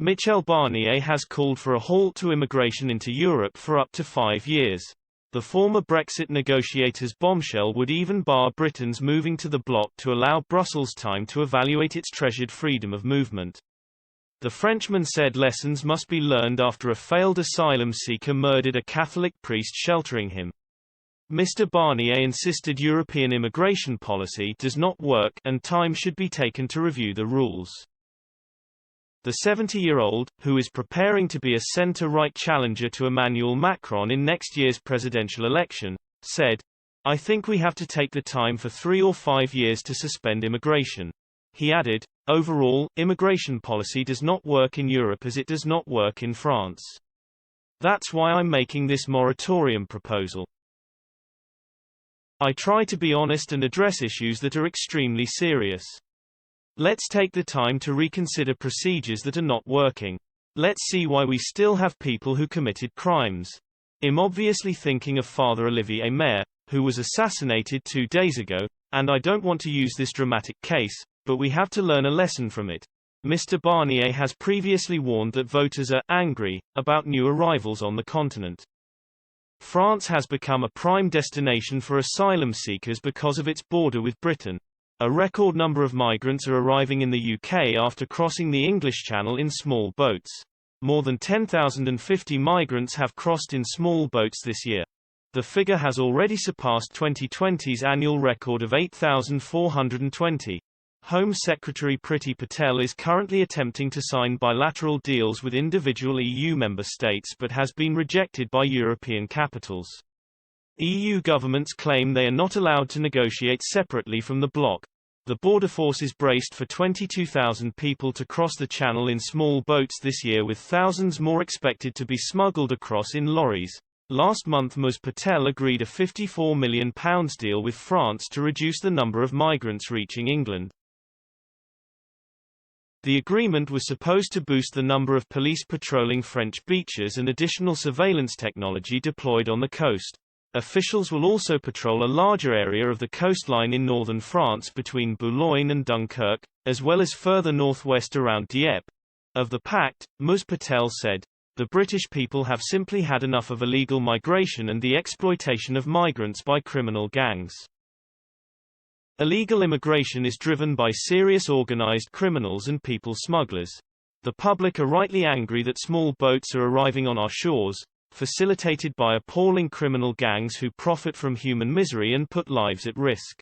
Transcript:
Michel Barnier has called for a halt to immigration into Europe for up to 5 years. The former Brexit negotiators' bombshell would even bar Britain's moving to the bloc to allow Brussels time to evaluate its treasured freedom of movement. The Frenchman said lessons must be learned after a failed asylum seeker murdered a Catholic priest sheltering him. Mr. Barnier insisted European immigration policy does not work and time should be taken to review the rules. The 70-year-old, who is preparing to be a centre-right challenger to Emmanuel Macron in next year's presidential election, said, "I think we have to take the time for 3 or 5 years to suspend immigration." He added, "Overall, immigration policy does not work in Europe as it does not work in France. That's why I'm making this moratorium proposal. I try to be honest and address issues that are extremely serious. Let's take the time to reconsider procedures that are not working. Let's see why we still have people who committed crimes. I'm obviously thinking of Father Olivier Maire, who was assassinated 2 days ago, and I don't want to use this dramatic case, but we have to learn a lesson from it." Mr. Barnier has previously warned that voters are angry about new arrivals on the continent. France has become a prime destination for asylum seekers because of its border with Britain. A record number of migrants are arriving in the UK after crossing the English Channel in small boats. More than 10,050 migrants have crossed in small boats this year. The figure has already surpassed 2020's annual record of 8,420. Home Secretary Priti Patel is currently attempting to sign bilateral deals with individual EU member states but has been rejected by European capitals. EU governments claim they are not allowed to negotiate separately from the bloc. The border force is braced for 22,000 people to cross the channel in small boats this year, with thousands more expected to be smuggled across in lorries. Last month Ms Patel agreed a £54 million deal with France to reduce the number of migrants reaching England. The agreement was supposed to boost the number of police patrolling French beaches and additional surveillance technology deployed on the coast. Officials will also patrol a larger area of the coastline in northern France between Boulogne and Dunkirk, as well as further northwest around Dieppe. Of the pact, Ms Patel said, "The British people have simply had enough of illegal migration and the exploitation of migrants by criminal gangs. Illegal immigration is driven by serious organized criminals and people smugglers. The public are rightly angry that small boats are arriving on our shores, facilitated by appalling criminal gangs who profit from human misery and put lives at risk.